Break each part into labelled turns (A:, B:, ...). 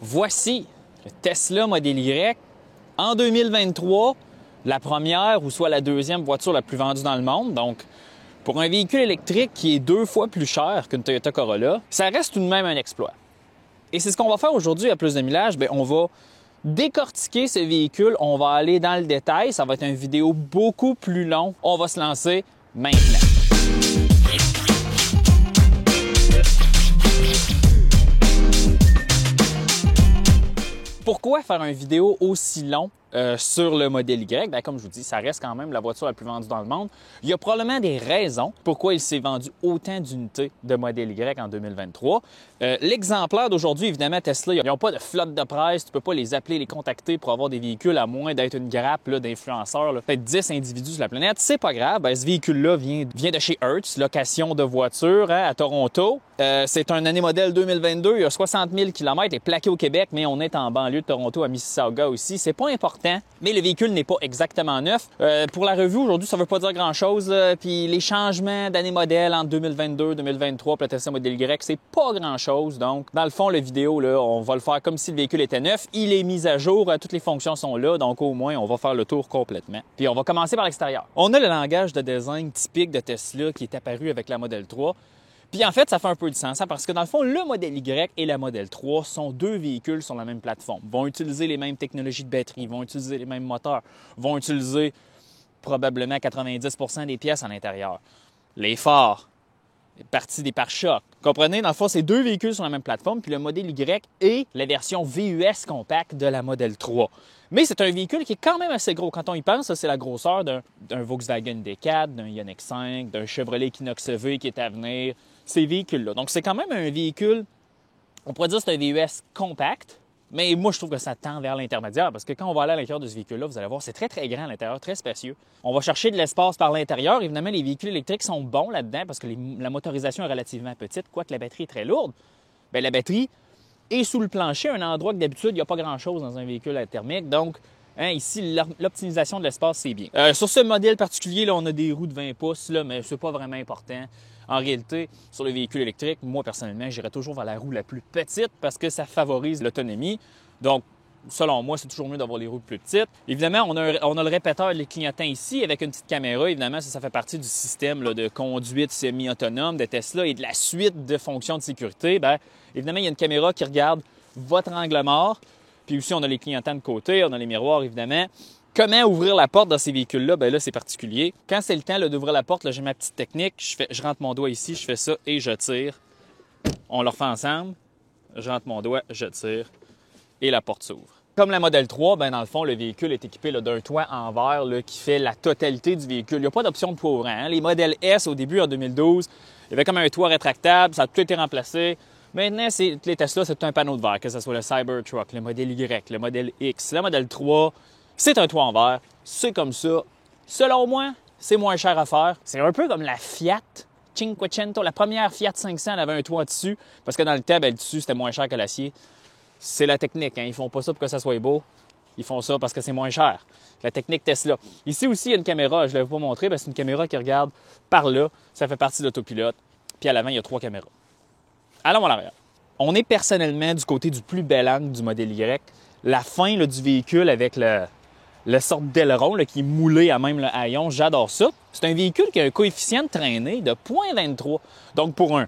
A: Voici le Tesla Model Y en 2023, la première ou soit la deuxième voiture la plus vendue dans le monde. Donc, pour un véhicule électrique qui est 2 fois plus cher qu'une Toyota Corolla, ça reste tout de même un exploit. Et c'est ce qu'on va faire aujourd'hui à Plus de Millage. Bien, on va décortiquer ce véhicule, on va aller dans le détail. Ça va être une vidéo beaucoup plus longue. On va se lancer maintenant. Pourquoi faire une vidéo aussi longue sur le Model Y? Bien, comme je vous dis, ça reste quand même la voiture la plus vendue dans le monde. Il y a probablement des raisons pourquoi il s'est vendu autant d'unités de Model Y en 2023. L'exemplaire d'aujourd'hui, évidemment, Tesla, ils n'ont pas de flotte de presse. Tu ne peux pas les appeler, les contacter pour avoir des véhicules à moins d'être une grappe d'influenceurs, peut-être 10 individus sur la planète. C'est pas grave. Bien, ce véhicule-là vient de chez Hertz, location de voiture à Toronto. C'est un année modèle 2022. Il y a 60 000 km. Il est plaqué au Québec, mais on est en banlieue de Toronto, à Mississauga aussi. C'est pas important, mais le véhicule n'est pas exactement neuf. Pour la revue aujourd'hui, ça veut pas dire grand-chose. Puis les changements d'année modèle entre 2022, 2023 pour le Tesla Model Y, c'est pas grand-chose. Donc, dans le fond, la vidéo, là, on va le faire comme si le véhicule était neuf. Il est mis à jour. Toutes les fonctions sont là. Donc, au moins, on va faire le tour complètement. Puis, on va commencer par l'extérieur. On a le langage de design typique de Tesla qui est apparu avec la Model 3. Puis en fait, ça fait un peu de sens, parce que dans le fond, le Model Y et la Model 3 sont deux véhicules sur la même plateforme. Ils vont utiliser les mêmes technologies de batterie, vont utiliser les mêmes moteurs, vont utiliser probablement 90% des pièces à l'intérieur. Les phares, les parties des pare-chocs. Comprenez, dans le fond, c'est deux véhicules sur la même plateforme, puis le Model Y est la version VUS compact de la Model 3. Mais c'est un véhicule qui est quand même assez gros. Quand on y pense, c'est la grosseur d'un Volkswagen D4, d'un Ioniq 5, d'un Chevrolet Equinox EV qui est à venir. Ces véhicules-là. Donc, c'est quand même un véhicule, on pourrait dire que c'est un VUS compact, mais moi, je trouve que ça tend vers l'intermédiaire parce que quand on va aller à l'intérieur de ce véhicule-là, vous allez voir, c'est très, très grand à l'intérieur, très spacieux. On va chercher de l'espace par l'intérieur. Évidemment, les véhicules électriques sont bons là-dedans parce que la motorisation est relativement petite, quoique la batterie est très lourde. Bien, la batterie est sous le plancher, un endroit que d'habitude, il n'y a pas grand-chose dans un véhicule thermique. Donc, ici, l'optimisation de l'espace, c'est bien. Sur ce modèle particulier, là, on a des roues de 20 pouces, là, mais c'est pas vraiment important. En réalité, sur le véhicule électrique, moi, personnellement, j'irais toujours vers la roue la plus petite parce que ça favorise l'autonomie. Donc, selon moi, c'est toujours mieux d'avoir les roues plus petites. Évidemment, on a le répéteur des clignotants ici avec une petite caméra. Évidemment, ça fait partie du système là, de conduite semi-autonome de Tesla et de la suite de fonctions de sécurité. Bien, évidemment, il y a une caméra qui regarde votre angle mort. Puis aussi, on a les clignotants de côté, on a les miroirs, évidemment. Comment ouvrir la porte dans ces véhicules-là? Bien là, c'est particulier. Quand c'est le temps d'ouvrir la porte, j'ai ma petite technique. Je rentre mon doigt ici, je fais ça et je tire. On le refait ensemble. Je rentre mon doigt, je tire et la porte s'ouvre. Comme la Model 3, bien, dans le fond, le véhicule est équipé d'un toit en verre qui fait la totalité du véhicule. Il n'y a pas d'option de toit ouvrant. Les modèles S, au début, en 2012, il y avait comme un toit rétractable. Ça a tout été remplacé. Maintenant, les Tesla, c'est tout un panneau de verre, que ce soit le Cybertruck, le Model Y, le Model X, la Model 3. C'est un toit en verre, c'est comme ça. Selon moi, c'est moins cher à faire. C'est un peu comme la Fiat Cinquecento. La première Fiat 500, elle avait un toit dessus, parce que dans le temps, le dessus, c'était moins cher que l'acier. C'est la technique, hein. Ils font pas ça pour que ça soit beau. Ils font ça parce que c'est moins cher. La technique Tesla. Ici aussi, il y a une caméra. Je ne l'ai pas montré, parce que c'est une caméra qui regarde par là. Ça fait partie de l'autopilote. Puis à l'avant, il y a 3 caméras. Allons à l'arrière. On est personnellement du côté du plus bel angle du Model Y. La fin là, du véhicule avec le sorte d'aileron qui est moulé à même le haillon, j'adore ça. C'est un véhicule qui a un coefficient de traînée de 0,23. Donc, pour un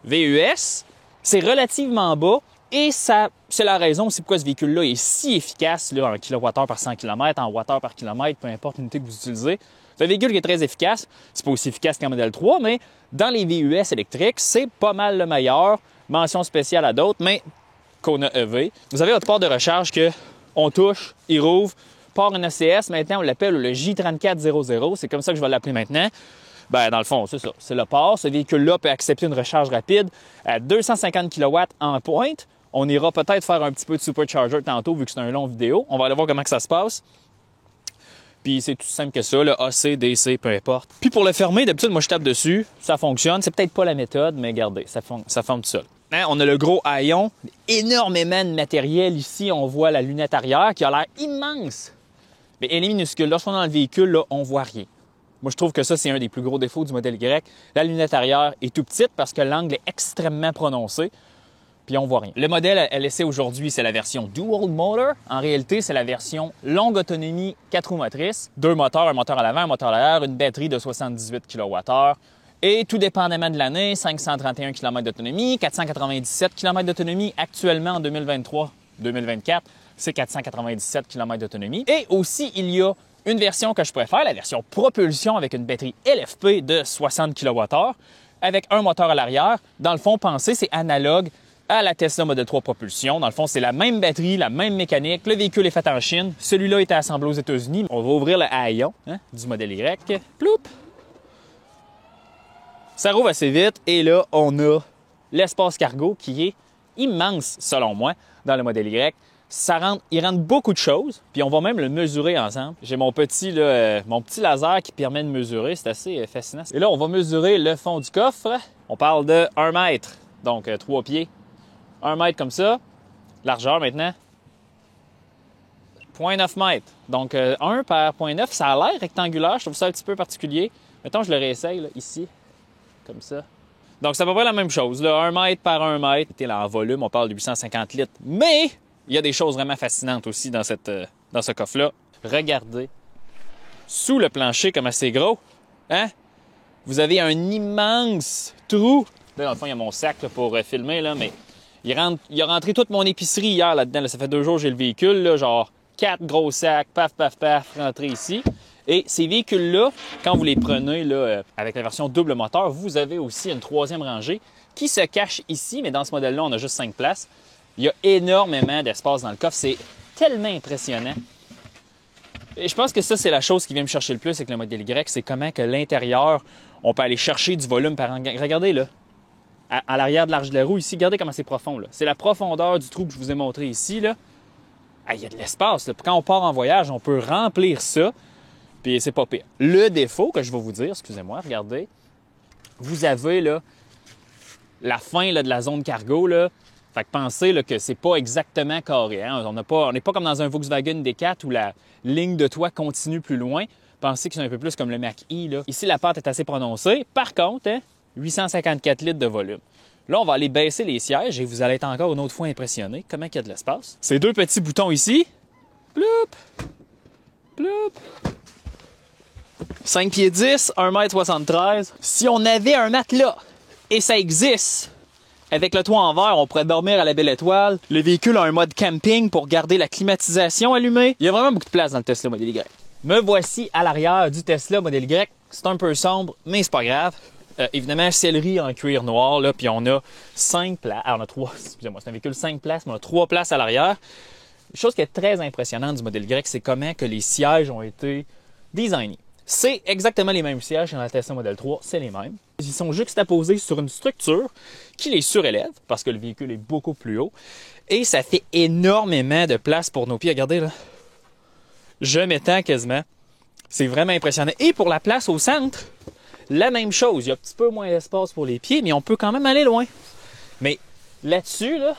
A: VUS, c'est relativement bas et c'est la raison aussi pourquoi ce véhicule-là est si efficace là, en kWh par 100 km, en watts par kilomètre, peu importe l'unité que vous utilisez. C'est un véhicule qui est très efficace. C'est pas aussi efficace qu'un Model 3, mais dans les VUS électriques, c'est pas mal le meilleur. Mention spéciale à d'autres, mais qu'on a EV. Vous avez votre port de recharge qu'on touche, il rouvre. Port NACS, maintenant on l'appelle le J3400, c'est comme ça que je vais l'appeler maintenant. Bien, dans le fond, c'est ça, c'est le port. Ce véhicule-là peut accepter une recharge rapide à 250 kW en pointe. On ira peut-être faire un petit peu de supercharger tantôt, vu que c'est un long vidéo. On va aller voir comment que ça se passe. Puis c'est tout simple que ça, le AC, DC, peu importe. Puis pour le fermer, d'habitude, moi je tape dessus, ça fonctionne. C'est peut-être pas la méthode, mais regardez, ça forme tout seul. On a le gros haillon, énormément de matériel ici. On voit la lunette arrière qui a l'air immense. Mais elle est minuscule. Lorsqu'on est dans le véhicule, là, on voit rien. Moi, je trouve que ça, c'est un des plus gros défauts du Model Y. La lunette arrière est tout petite parce que l'angle est extrêmement prononcé. puis on voit rien. Le modèle LSC aujourd'hui, c'est la version Dual Motor. En réalité, c'est la version longue autonomie 4 roues motrices. 2 moteurs, un moteur à l'avant, un moteur à l'arrière, une batterie de 78 kWh. Et tout dépendamment de l'année, 531 km d'autonomie, 497 km d'autonomie. Actuellement, en 2023-2024, c'est 497 km d'autonomie. Et aussi, il y a une version que je préfère, la version propulsion avec une batterie LFP de 60 kWh avec un moteur à l'arrière. Dans le fond, pensez, c'est analogue à la Tesla Model 3 propulsion. Dans le fond, c'est la même batterie, la même mécanique. Le véhicule est fait en Chine. Celui-là était assemblé aux États-Unis. On va ouvrir le haillon du modèle Y. Ploup! Ça rouvre assez vite et là, on a l'espace cargo qui est immense, selon moi, dans le modèle Y. Il rentre beaucoup de choses, puis on va même le mesurer ensemble. J'ai mon petit laser qui permet de mesurer, c'est assez fascinant. Et là, on va mesurer le fond du coffre. On parle de 1 mètre, donc 3 pieds. 1 mètre comme ça. Largeur maintenant, 0,9 mètres. Donc 1 par 0,9, ça a l'air rectangulaire, je trouve ça un petit peu particulier. Mettons, je le réessaye là, ici, comme ça. Donc c'est à peu près la même chose, là, 1 mètre par 1 mètre. Là, en volume, on parle de 850 litres, mais il y a des choses vraiment fascinantes aussi dans ce coffre-là. Regardez, sous le plancher, comment c'est gros. Hein? Vous avez un immense trou. Là, dans le fond, il y a mon sac là, pour filmer, là, mais il a rentré toute mon épicerie hier là-dedans. Là. Ça fait 2 jours que j'ai le véhicule, là, genre 4 gros sacs, paf, paf, paf, rentrés ici. Et ces véhicules-là, quand vous les prenez là, avec la version double moteur, vous avez aussi une 3e rangée qui se cache ici, mais dans ce modèle-là, on a juste 5 places. Il y a énormément d'espace dans le coffre. C'est tellement impressionnant. Et je pense que ça, c'est la chose qui vient me chercher le plus avec le modèle Y, c'est comment que l'intérieur, on peut aller chercher du volume par angle. Regardez là, à l'arrière de l'arche de la roue ici, regardez comment c'est profond. C'est la profondeur du trou que je vous ai montré ici. Là. Ah, il y a de l'espace. Quand on part en voyage, on peut remplir ça, puis c'est pas pire. Le défaut que je vais vous dire, excusez-moi, regardez, vous avez là, la fin là, de la zone cargo, là. Fait que pensez là, que c'est pas exactement carré. Hein? On n'est pas comme dans un Volkswagen D4 où la ligne de toit continue plus loin. Pensez que c'est un peu plus comme le Mach-E. Là. Ici, la pente est assez prononcée. Par contre, 854 litres de volume. Là, on va aller baisser les sièges et vous allez être encore une autre fois impressionné. Comment il y a de l'espace? Ces 2 petits boutons ici. Ploup! Ploup! 5 pieds 10, 1,73 m. Si on avait un matelas, et ça existe, avec le toit en verre, on pourrait dormir à la belle étoile. Le véhicule a un mode camping pour garder la climatisation allumée. Il y a vraiment beaucoup de place dans le Tesla Model Y. Me voici à l'arrière du Tesla Model Y. C'est un peu sombre, mais c'est pas grave. Évidemment, sellerie en cuir noir, là, puis on a 5 places. Ah, on a 3, excusez-moi, c'est un véhicule 5 places, mais on a 3 places à l'arrière. Une chose qui est très impressionnante du Model Y, c'est comment que les sièges ont été designés. C'est exactement les mêmes sièges que dans la Tesla Model 3, c'est les mêmes. Ils sont juxtaposés sur une structure qui les surélève, parce que le véhicule est beaucoup plus haut, et ça fait énormément de place pour nos pieds. Regardez là, je m'étends quasiment. C'est vraiment impressionnant. Et pour la place au centre, la même chose. Il y a un petit peu moins d'espace pour les pieds, mais on peut quand même aller loin. Mais là-dessus, là,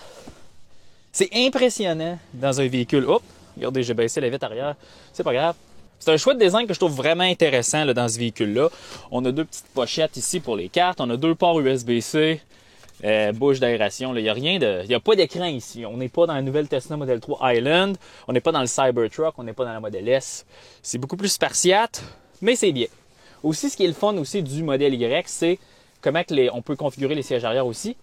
A: c'est impressionnant dans un véhicule. Oh, regardez, j'ai baissé la vitre arrière. C'est pas grave. C'est un choix de design que je trouve vraiment intéressant là, dans ce véhicule-là. On a 2 petites pochettes ici pour les cartes. On a 2 ports USB-C, bouche d'aération. Il n'y a pas d'écran ici. On n'est pas dans la nouvelle Tesla Model 3 Highland. On n'est pas dans le Cybertruck. On n'est pas dans la Model S. C'est beaucoup plus spartiate, mais c'est bien. Aussi, ce qui est le fun aussi du modèle Y, c'est comment on peut configurer les sièges arrière aussi.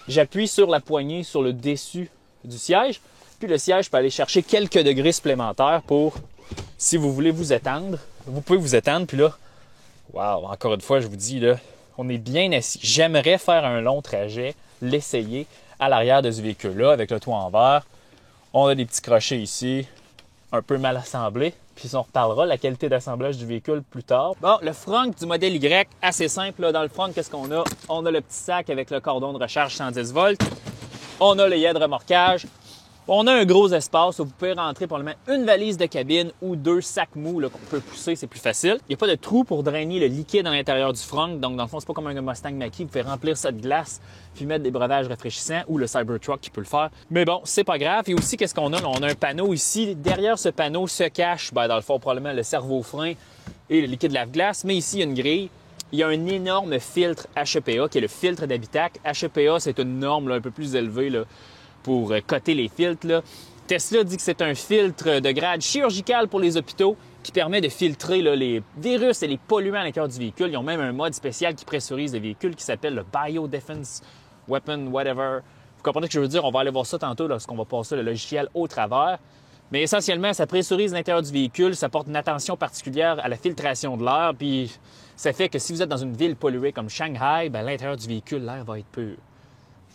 A: J'appuie sur la poignée sur le dessus du siège. Puis le siège peut aller chercher quelques degrés supplémentaires pour, si vous voulez vous étendre, vous pouvez vous étendre. Puis là, wow, encore une fois, je vous dis, là, on est bien assis. J'aimerais faire un long trajet, l'essayer à l'arrière de ce véhicule-là avec le toit en verre. On a des petits crochets ici, un peu mal assemblés. Puis on reparlera de la qualité d'assemblage du véhicule plus tard. Bon, le front du modèle Y, assez simple. Là, dans le front, qu'est-ce qu'on a? On a le petit sac avec le cordon de recharge 110 volts. On a le yacht de remorquage. On a un gros espace où vous pouvez rentrer probablement une valise de cabine ou 2 sacs mous qu'on peut pousser, c'est plus facile. Il n'y a pas de trou pour drainer le liquide à l'intérieur du front. Donc, dans le fond, c'est pas comme un Mustang Mach-E. Vous pouvez remplir ça de glace puis mettre des breuvages rafraîchissants ou le Cybertruck qui peut le faire. Mais bon, c'est pas grave. Et aussi, qu'est-ce qu'on a? On a un panneau ici. Derrière ce panneau se cache, dans le fond, probablement le cerveau-frein et le liquide lave-glace. Mais ici, il y a une grille. il y a un énorme filtre HEPA qui est le filtre d'habitacle. HEPA, c'est une norme là, un peu plus élevée là, pour coter les filtres. Là. Tesla dit que c'est un filtre de grade chirurgical pour les hôpitaux qui permet de filtrer là, les virus et les polluants à l'intérieur du véhicule. Ils ont même un mode spécial qui pressurise les véhicules qui s'appelle le Biodefense Weapon, whatever. Vous comprenez ce que je veux dire? On va aller voir ça tantôt lorsqu'on va passer le logiciel au travers. Mais essentiellement, ça pressurise l'intérieur du véhicule, ça porte une attention particulière à la filtration de l'air, puis ça fait que si vous êtes dans une ville polluée comme Shanghai, bien, l'intérieur du véhicule, l'air va être pur.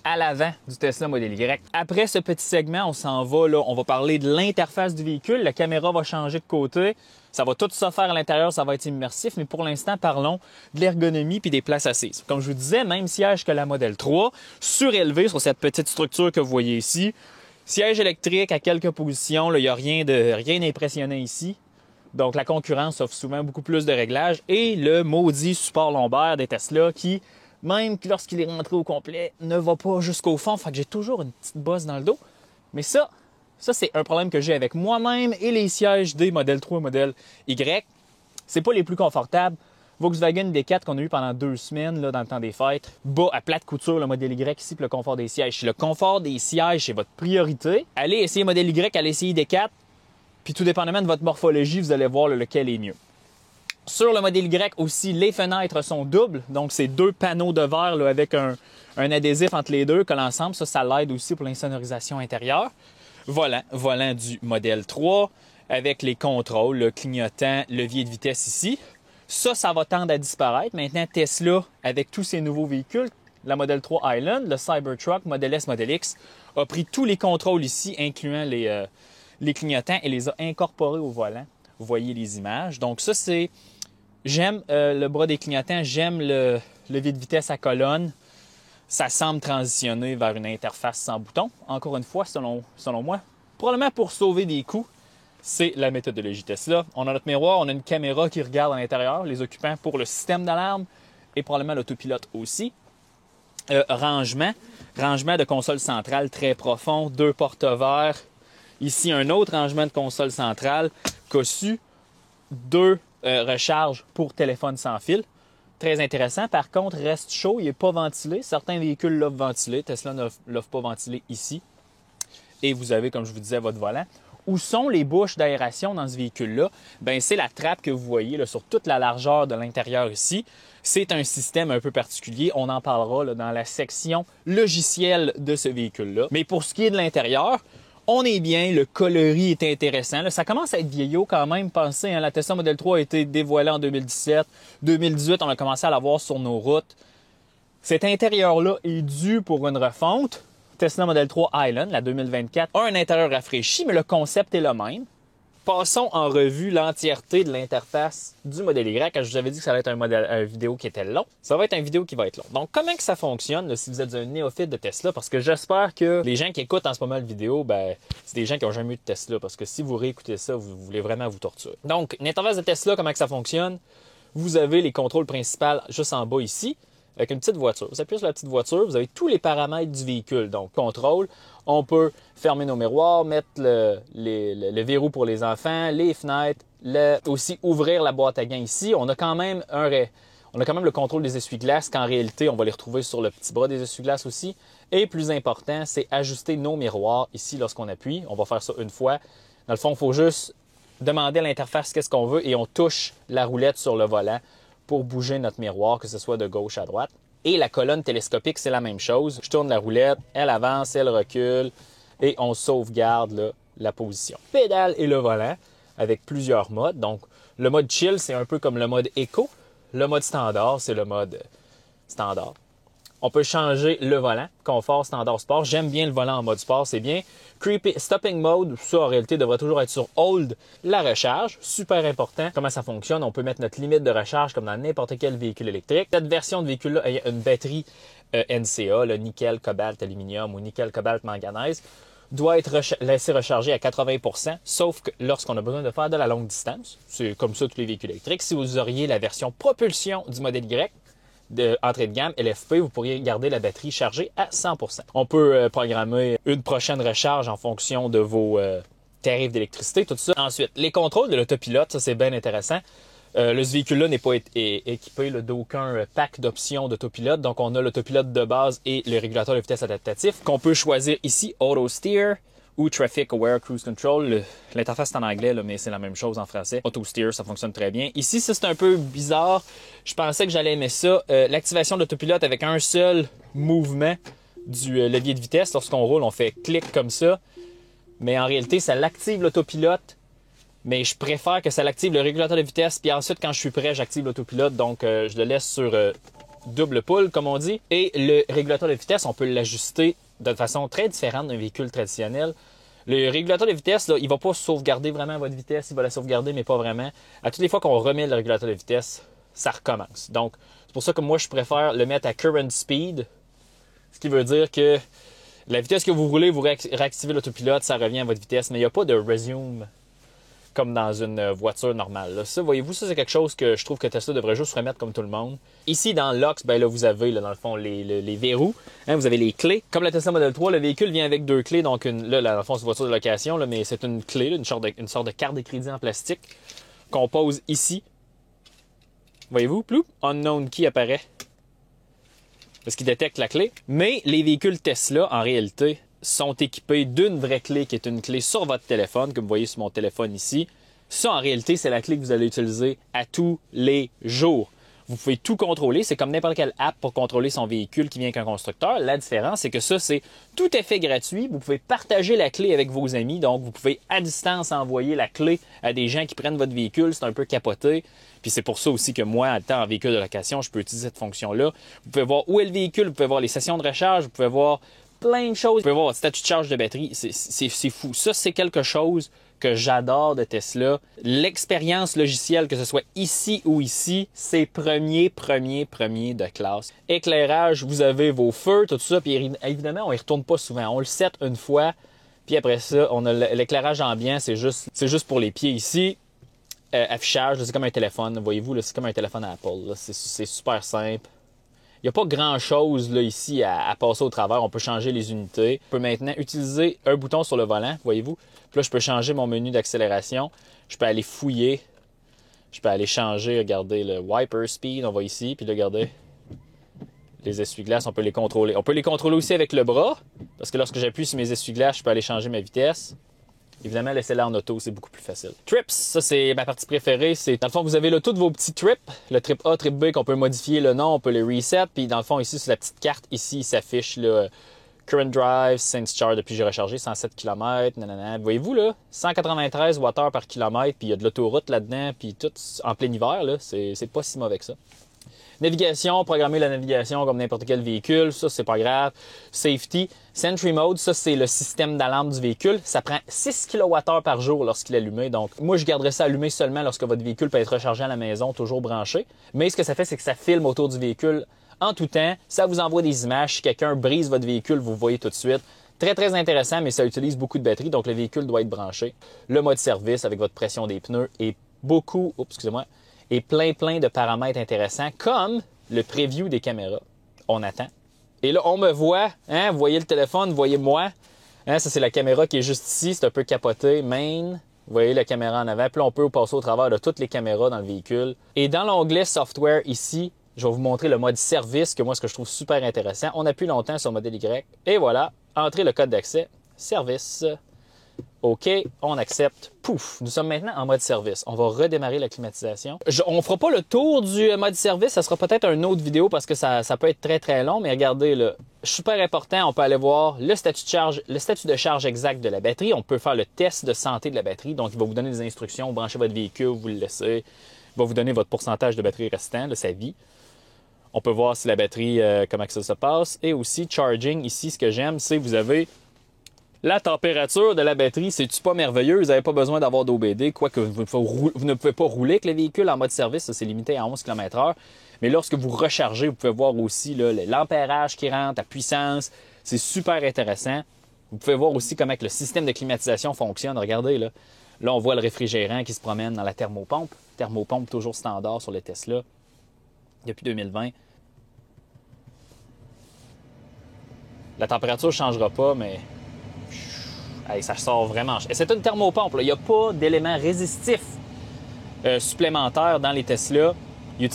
A: À l'avant du Tesla Model Y. Après ce petit segment, on s'en va, là, on va parler de l'interface du véhicule. La caméra va changer de côté. Ça va tout se faire à l'intérieur, ça va être immersif. Mais pour l'instant, parlons de l'ergonomie puis des places assises. Comme je vous disais, même siège que la Model 3, surélevé sur cette petite structure que vous voyez ici. Siège électrique à quelques positions, il n'y a rien d'impressionnant ici. Donc, la concurrence offre souvent beaucoup plus de réglages. Et le maudit support lombaire des Tesla qui, même lorsqu'il est rentré au complet, ne va pas jusqu'au fond. Fait que j'ai toujours une petite bosse dans le dos. Mais ça c'est un problème que j'ai avec moi-même et les sièges des Model 3 et Model Y. C'est pas les plus confortables. Volkswagen D4 qu'on a eu pendant 2 semaines là, dans le temps des fêtes, bat à plate couture le Model Y ici pour le confort des sièges. Si le confort des sièges, c'est votre priorité, allez essayer Model Y, allez essayer D4, puis tout dépendamment de votre morphologie, vous allez voir lequel est mieux. Sur le Model Y aussi, les fenêtres sont doubles, donc c'est 2 panneaux de verre là, avec un adhésif entre les deux collent ensemble. Ça l'aide aussi pour l'insonorisation intérieure. Volant du Model 3 avec les contrôles, le clignotant, levier de vitesse ici. Ça va tendre à disparaître. Maintenant, Tesla, avec tous ses nouveaux véhicules, la Model 3 Highland, le Cybertruck, Model S, Model X, a pris tous les contrôles ici, incluant les clignotants, et les a incorporés au volant. Vous voyez les images. Donc ça, c'est... J'aime le bras des clignotants, j'aime le levier de vitesse à colonne. Ça semble transitionner vers une interface sans bouton. Encore une fois, selon moi, probablement pour sauver des coûts, c'est la méthodologie Tesla. On a notre miroir, on a une caméra qui regarde à l'intérieur, les occupants pour le système d'alarme et probablement l'autopilote aussi. Rangement de console centrale très profond, 2 portes verts. Ici, un autre rangement de console centrale cossu, 2 recharges pour téléphone sans fil. Très intéressant. Par contre, reste chaud, il n'est pas ventilé. Certains véhicules l'offrent ventilé. Tesla ne l'offre pas ventilé ici. Et vous avez, comme je vous disais, votre volant. Où sont les bouches d'aération dans ce véhicule-là? Bien, c'est la trappe que vous voyez là, sur toute la largeur de l'intérieur ici. C'est un système un peu particulier. On en parlera là, dans la section logicielle de ce véhicule-là. Mais pour ce qui est de l'intérieur, on est bien. Le coloris est intéressant. Là, ça commence à être vieillot quand même. Pensez, la Tesla Model 3 a été dévoilée en 2017. 2018, on a commencé à la voir sur nos routes. Cet intérieur-là est dû pour une refonte. Tesla Model 3 Highland, la 2024, a un intérieur rafraîchi, mais le concept est le même. Passons en revue l'entièreté de l'interface du Model Y. Quand je vous avais dit que ça allait être une vidéo qui était long, ça va être une vidéo qui va être long. Donc, comment que ça fonctionne là, si vous êtes un néophyte de Tesla? Parce que j'espère que les gens qui écoutent en ce moment la vidéo, c'est des gens qui n'ont jamais eu de Tesla. Parce que si vous réécoutez ça, vous voulez vraiment vous torturer. Donc, l'interface de Tesla, comment que ça fonctionne? Vous avez les contrôles principaux juste en bas ici. Avec une petite voiture. Vous appuyez sur la petite voiture, vous avez tous les paramètres du véhicule. Donc, contrôle, on peut fermer nos miroirs, mettre le verrou pour les enfants, les fenêtres, aussi ouvrir la boîte à gants ici. On a quand même le contrôle des essuie-glaces qu'en réalité, on va les retrouver sur le petit bras des essuie-glaces aussi. Et plus important, c'est ajuster nos miroirs ici lorsqu'on appuie. On va faire ça une fois. Dans le fond, il faut juste demander à l'interface qu'est-ce qu'on veut et on touche la roulette sur le volant pour bouger notre miroir, que ce soit de gauche à droite. Et la colonne télescopique, c'est la même chose. Je tourne la roulette, elle avance, elle recule, et on sauvegarde là, la position. Pédale et le volant, avec plusieurs modes. Donc, le mode chill, c'est un peu comme le mode éco. Le mode standard, c'est le mode standard. On peut changer le volant, confort, standard, sport. J'aime bien le volant en mode sport, c'est bien. Stopping mode, ça en réalité devrait toujours être sur hold. La recharge, super important. Comment ça fonctionne? On peut mettre notre limite de recharge comme dans n'importe quel véhicule électrique. Cette version de véhicule-là a une batterie NCA, le nickel, cobalt, aluminium ou nickel, cobalt, manganèse, doit être laissé recharger à 80%, sauf que lorsqu'on a besoin de faire de la longue distance. C'est comme ça tous les véhicules électriques. Si vous auriez la version propulsion du Model Y, d'entrée de gamme LFP, vous pourriez garder la batterie chargée à 100%. On peut programmer une prochaine recharge en fonction de vos tarifs d'électricité, tout ça. Ensuite, les contrôles de l'autopilote, ça c'est bien intéressant. Ce véhicule-là n'est pas équipé d'aucun pack d'options d'autopilote. Donc, on a l'autopilote de base et le régulateur de vitesse adaptatif qu'on peut choisir ici, Auto Steer ou Traffic Aware Cruise Control. L'interface est en anglais, là, mais c'est la même chose en français. Auto Steer, ça fonctionne très bien. Ici, ça, c'est un peu bizarre. Je pensais que j'allais aimer ça. L'activation de l'autopilote avec un seul mouvement du levier de vitesse. Lorsqu'on roule, on fait clic comme ça. Mais en réalité, ça l'active l'autopilote. Mais je préfère que ça l'active le régulateur de vitesse. Puis ensuite, quand je suis prêt, j'active l'autopilote. Donc, je le laisse sur double pull, comme on dit. Et le régulateur de vitesse, on peut l'ajuster de façon très différente d'un véhicule traditionnel. Le régulateur de vitesse, là, il ne va pas sauvegarder vraiment votre vitesse. Il va la sauvegarder, mais pas vraiment. À toutes les fois qu'on remet le régulateur de vitesse, ça recommence. Donc, c'est pour ça que moi, je préfère le mettre à current speed. Ce qui veut dire que la vitesse que vous roulez, vous réactivez l'autopilote, ça revient à votre vitesse. Mais il n'y a pas de resume comme dans une voiture normale. Là. Ça, voyez-vous, ça c'est quelque chose que je trouve que Tesla devrait juste remettre comme tout le monde. Ici, dans Locks, ben là, vous avez, là, dans le fond, les verrous. Hein, vous avez les clés. Comme la Tesla Model 3, le véhicule vient avec 2 clés. Donc, là, dans le fond, c'est une voiture de location, là, mais c'est une clé, là, une sorte de carte de crédit en plastique qu'on pose ici. Voyez-vous, ploup, Unknown Key apparaît. Parce qu'il détecte la clé. Mais les véhicules Tesla, en réalité, sont équipés d'une vraie clé qui est une clé sur votre téléphone, comme vous voyez sur mon téléphone ici. Ça, en réalité, c'est la clé que vous allez utiliser à tous les jours. Vous pouvez tout contrôler. C'est comme n'importe quelle app pour contrôler son véhicule qui vient qu'un constructeur. La différence, c'est que ça, c'est tout à fait gratuit. Vous pouvez partager la clé avec vos amis. Donc, vous pouvez à distance envoyer la clé à des gens qui prennent votre véhicule. C'est un peu capoté. Puis c'est pour ça aussi que moi, en véhicule de location, je peux utiliser cette fonction-là. Vous pouvez voir où est le véhicule. Vous pouvez voir les sessions de recharge. Vous pouvez voir plein de choses. Vous pouvez voir votre statut de charge de batterie. C'est fou. Ça, c'est quelque chose que j'adore de Tesla. L'expérience logicielle, que ce soit ici ou ici, c'est premier de classe. Éclairage, vous avez vos feux, tout ça. Puis évidemment, on y retourne pas souvent. On le set une fois. Puis après ça, on a l'éclairage ambiant. C'est juste pour les pieds ici. Affichage, c'est comme un téléphone. Voyez-vous, c'est comme un téléphone Apple. C'est super simple. Il n'y a pas grand-chose là, ici à passer au travers. On peut changer les unités. On peut maintenant utiliser un bouton sur le volant, voyez-vous. Puis là, je peux changer mon menu d'accélération. Je peux aller fouiller. Je peux aller changer, regardez, le wiper speed. On va ici, puis là, regardez. Les essuie-glaces, on peut les contrôler. On peut les contrôler aussi avec le bras. Parce que lorsque j'appuie sur mes essuie-glaces, je peux aller changer ma vitesse. Évidemment, laissez-la en auto, c'est beaucoup plus facile. Trips, ça c'est ma partie préférée. C'est dans le fond, vous avez là tous vos petits trips. Le trip A, trip B, qu'on peut modifier le nom, on peut les reset. Puis dans le fond, ici, sur la petite carte, ici, il s'affiche le current drive, since charge depuis que j'ai rechargé, 107 km, nanana. Voyez-vous là, 193 Wh par kilomètre, puis il y a de l'autoroute là-dedans, puis tout en plein hiver, là, c'est pas si mauvais que ça. Navigation, programmer la navigation comme n'importe quel véhicule, ça c'est pas grave. Safety, Sentry Mode, ça c'est le système d'alarme du véhicule. Ça prend 6 kWh par jour lorsqu'il est allumé. Donc moi je garderais ça allumé seulement lorsque votre véhicule peut être rechargé à la maison, toujours branché. Mais ce que ça fait, c'est que ça filme autour du véhicule en tout temps. Ça vous envoie des images. Si quelqu'un brise votre véhicule, vous le voyez tout de suite. Très, très intéressant, mais ça utilise beaucoup de batterie, donc le véhicule doit être branché. Le mode service avec votre pression des pneus et et plein de paramètres intéressants, comme le preview des caméras. On attend. Et là, on me voit, hein, vous voyez le téléphone, vous voyez moi. Hein, ça, c'est la caméra qui est juste ici, c'est un peu capoté. Main, vous voyez la caméra en avant. Puis là, on peut passer au travers de toutes les caméras dans le véhicule. Et dans l'onglet Software, ici, je vais vous montrer le mode service, que moi, ce que je trouve super intéressant. On appuie longtemps sur modèle Y. Et voilà, entrez le code d'accès. Service. OK, on accepte. Pouf, nous sommes maintenant en mode service. On va redémarrer la climatisation. On ne fera pas le tour du mode service. Ça sera peut-être une autre vidéo parce que ça peut être très, très long. Mais regardez, là, super important, on peut aller voir le statut de charge exact de la batterie. On peut faire le test de santé de la batterie. Donc, il va vous donner des instructions. Vous branchez votre véhicule, vous le laissez. Il va vous donner votre pourcentage de batterie restant, de sa vie. On peut voir si la batterie, comment ça se passe. Et aussi, charging, ici, ce que j'aime, c'est que vous avez la température de la batterie. C'est-tu pas merveilleux? Vous n'avez pas besoin d'avoir d'OBD, quoique vous ne pouvez pas rouler avec le véhicule en mode service. Ça, c'est limité à 11 km/h. Mais lorsque vous rechargez, vous pouvez voir aussi l'ampérage qui rentre, la puissance. C'est super intéressant. Vous pouvez voir aussi comment le système de climatisation fonctionne. Regardez, là. Là, on voit le réfrigérant qui se promène dans la thermopompe. Thermopompe toujours standard sur les Tesla depuis 2020. La température ne changera pas, mais hey, ça sort vraiment. Et c'est une thermopompe. Il n'y a pas d'élément résistif supplémentaires dans les Tesla. Ils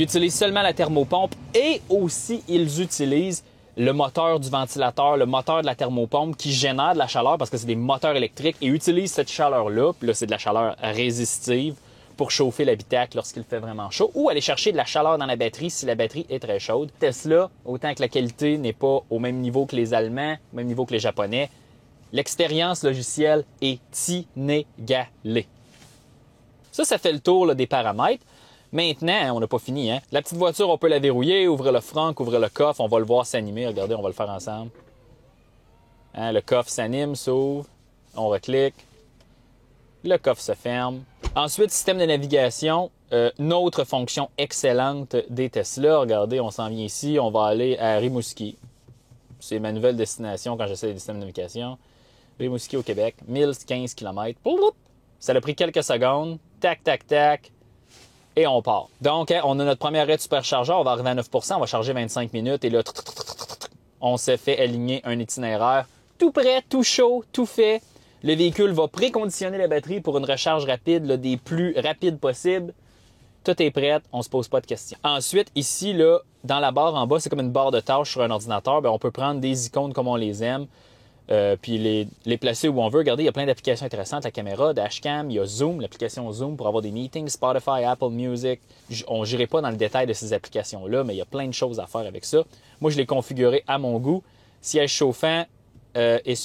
A: utilisent seulement la thermopompe et aussi ils utilisent le moteur du ventilateur, le moteur de la thermopompe qui génère de la chaleur parce que c'est des moteurs électriques et utilisent cette chaleur-là, puis là c'est de la chaleur résistive pour chauffer l'habitacle lorsqu'il fait vraiment chaud ou aller chercher de la chaleur dans la batterie si la batterie est très chaude. Tesla, autant que la qualité n'est pas au même niveau que les Allemands, au même niveau que les Japonais, l'expérience logicielle est inégalée. Ça fait le tour là, des paramètres. Maintenant, on n'a pas fini. Hein? La petite voiture, on peut la verrouiller, ouvrir le frunk, ouvrir le coffre. On va le voir s'animer. Regardez, on va le faire ensemble. Hein, le coffre s'anime, s'ouvre. On reclique. Le coffre se ferme. Ensuite, système de navigation. Une autre fonction excellente des Tesla. Regardez, on s'en vient ici. On va aller à Rimouski. C'est ma nouvelle destination quand j'essaie les systèmes de navigation. Rimouski au Québec. 1015 km. Ça a pris quelques secondes. Tac, tac, tac. Et on part. Donc, on a notre premier arrêt de superchargeur. On va arriver à 9 %. On va charger 25 minutes. Et là, on s'est fait aligner un itinéraire tout prêt, tout chaud, tout fait. Le véhicule va préconditionner la batterie pour une recharge rapide, là, des plus rapides possibles. Tout est prêt. On se pose pas de questions. Ensuite, ici, là, dans la barre en bas, c'est comme une barre de tâches sur un ordinateur. Bien, on peut prendre des icônes comme on les aime. Puis les placer où on veut. Regardez, il y a plein d'applications intéressantes. La caméra, Dashcam, il y a Zoom, l'application Zoom pour avoir des meetings, Spotify, Apple Music. On n'irai pas dans le détail de ces applications-là, mais il y a plein de choses à faire avec ça. Moi, je l'ai configuré à mon goût. Siège chauffant,